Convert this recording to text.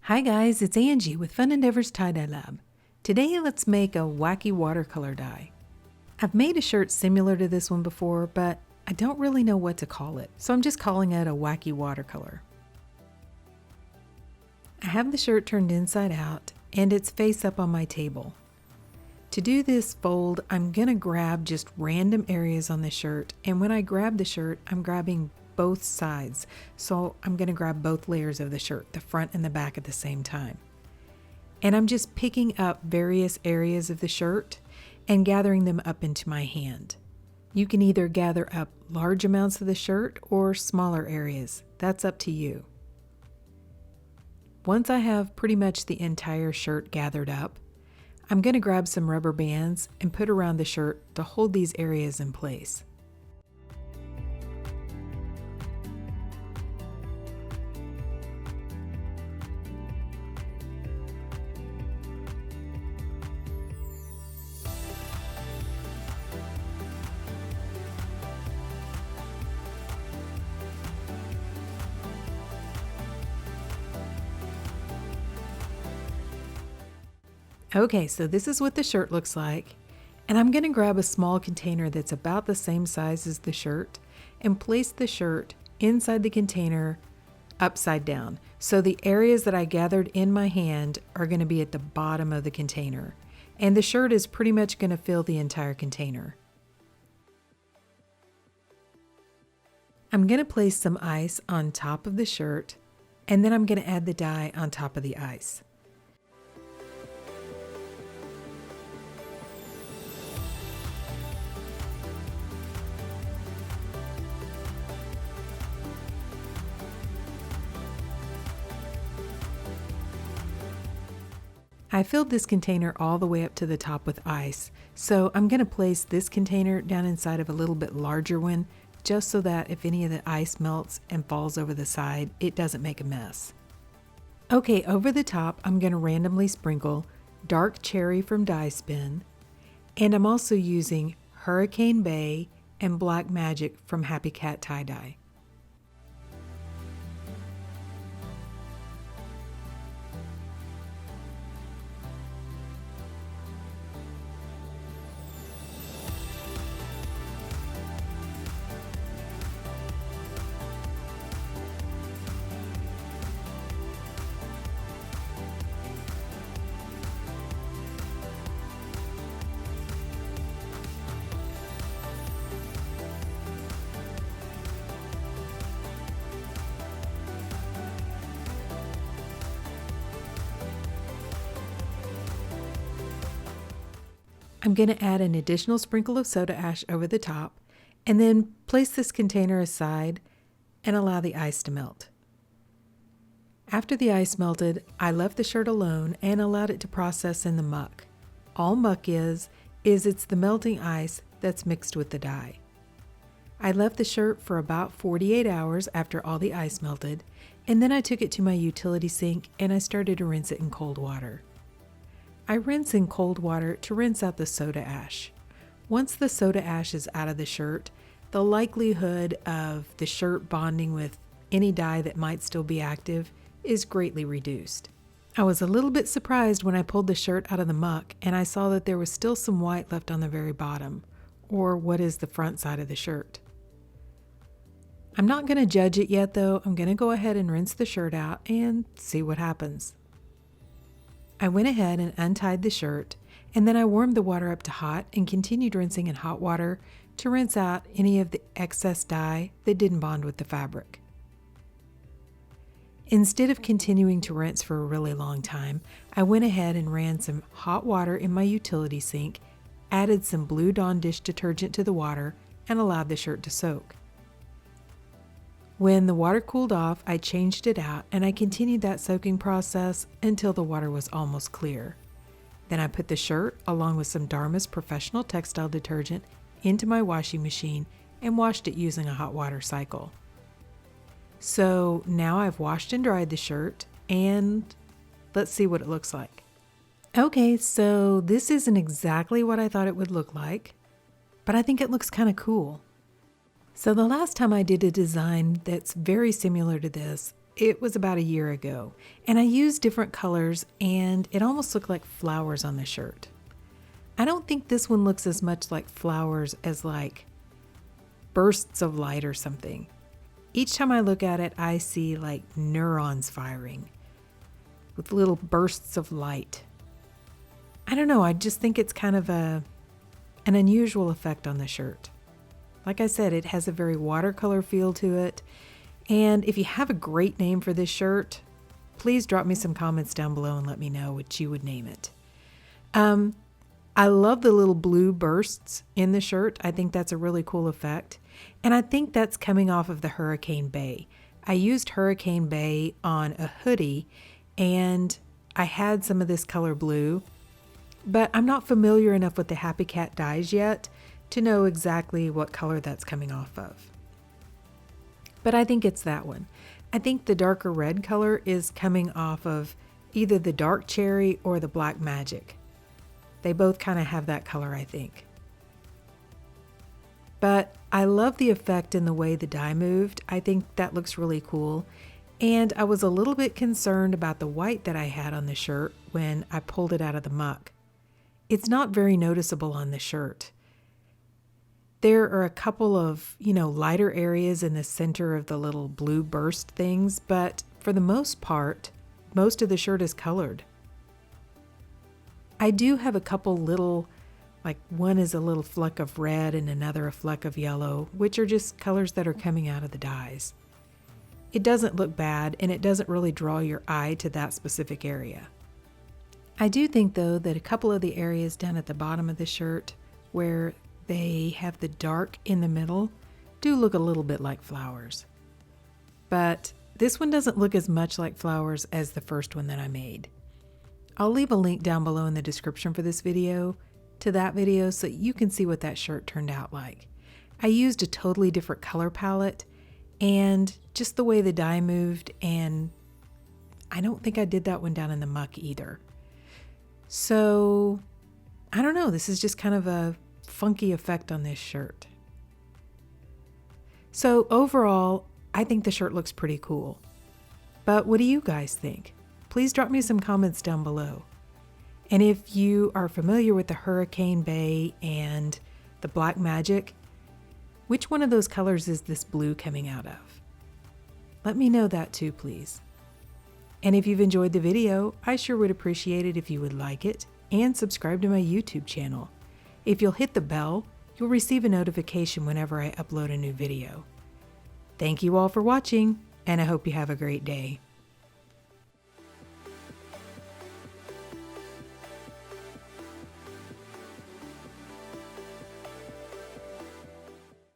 Hi guys, it's Angie with Fun Endeavors Tie-Dye Lab. Today let's make a wacky watercolor die. I've made a shirt similar to this one before, but I don't really know what to call it, so I'm just calling it a wacky watercolor. I have the shirt turned inside out and it's face up on my table. To do this fold, I'm gonna grab just random areas on the shirt, and when I grab the shirt, I'm grabbing both sides. So I'm going to grab both layers of the shirt, the front and the back at the same time. And I'm just picking up various areas of the shirt and gathering them up into my hand. You can either gather up large amounts of the shirt or smaller areas. That's up to you. Once I have pretty much the entire shirt gathered up, I'm going to grab some rubber bands and put around the shirt to hold these areas in place. Okay, so this is what the shirt looks like, and I'm going to grab a small container that's about the same size as the shirt and place the shirt inside the container upside down. So the areas that I gathered in my hand are going to be at the bottom of the container, and the shirt is pretty much going to fill the entire container. I'm going to place some ice on top of the shirt, and then I'm going to add the dye on top of the ice. I filled this container all the way up to the top with ice, so I'm going to place this container down inside of a little bit larger one, just so that if any of the ice melts and falls over the side, it doesn't make a mess. Okay, over the top, I'm going to randomly sprinkle dark cherry from Dye Spin, and I'm also using Hurricane Bay and Black Magic from Happy Cat Tie Dye. I'm going to add an additional sprinkle of soda ash over the top and then place this container aside and allow the ice to melt. After the ice melted, I left the shirt alone and allowed it to process in the muck. All muck is it's the melting ice that's mixed with the dye. I left the shirt for about 48 hours after all the ice melted, and then I took it to my utility sink and I started to rinse it in cold water. I rinse in cold water to rinse out the soda ash. Once the soda ash is out of the shirt, the likelihood of the shirt bonding with any dye that might still be active is greatly reduced. I was a little bit surprised when I pulled the shirt out of the muck and I saw that there was still some white left on the very bottom, or what is the front side of the shirt. I'm not going to judge it yet though. I'm going to go ahead and rinse the shirt out and see what happens. I went ahead and untied the shirt, and then I warmed the water up to hot and continued rinsing in hot water to rinse out any of the excess dye that didn't bond with the fabric. Instead of continuing to rinse for a really long time, I went ahead and ran some hot water in my utility sink, added some Blue Dawn dish detergent to the water, and allowed the shirt to soak. When the water cooled off, I changed it out and I continued that soaking process until the water was almost clear. Then I put the shirt along with some Dharma's professional textile detergent into my washing machine and washed it using a hot water cycle. So now I've washed and dried the shirt, and let's see what it looks like. Okay, so this isn't exactly what I thought it would look like, but I think it looks kind of cool. So the last time I did a design that's very similar to this, It was about a year ago, and I used different colors, and it almost looked like flowers on the shirt. I don't think this one looks as much like flowers as like bursts of light or something. Each time I look at it, I see like neurons firing with little bursts of light. I don't know, I just think it's kind of an unusual effect on the shirt. Like I said, it has a very watercolor feel to it. And if you have a great name for this shirt, please drop me some comments down below and let me know what you would name it. I love the little blue bursts in the shirt. I think that's a really cool effect. And I think that's coming off of the Hurricane Bay. I used Hurricane Bay on a hoodie, and I had some of this color blue, but I'm not familiar enough with the Happy Cat dyes yet to know exactly what color that's coming off of. But I think it's that one. I think the darker red color is coming off of either the dark cherry or the black magic. They both kind of have that color, I think. But I love the effect in the way the dye moved. I think that looks really cool. And I was a little bit concerned about the white that I had on the shirt when I pulled it out of the muck. It's not very noticeable on the shirt. There are a couple of, lighter areas in the center of the little blue burst things, but for the most part, most of the shirt is colored. I do have a couple little, like one is a little fleck of red and another a fleck of yellow, which are just colors that are coming out of the dyes. It doesn't look bad, and it doesn't really draw your eye to that specific area. I do think, though, that a couple of the areas down at the bottom of the shirt where they have the dark in the middle do look a little bit like flowers. But this one doesn't look as much like flowers as the first one that I made. I'll leave a link down below in the description for this video to that video so you can see what that shirt turned out like. I used a totally different color palette and just the way the dye moved, and I don't think I did that one down in the muck either. So I don't know, this is just kind of a funky effect on this shirt. So overall, I think the shirt looks pretty cool. But what do you guys think? Please drop me some comments down below. And if you are familiar with the Hurricane Bay and the Black Magic, which one of those colors is this blue coming out of? Let me know that too, please. And if you've enjoyed the video, I sure would appreciate it if you would like it and subscribe to my YouTube channel. If you'll hit the bell, you'll receive a notification whenever I upload a new video. Thank you all for watching, and I hope you have a great day.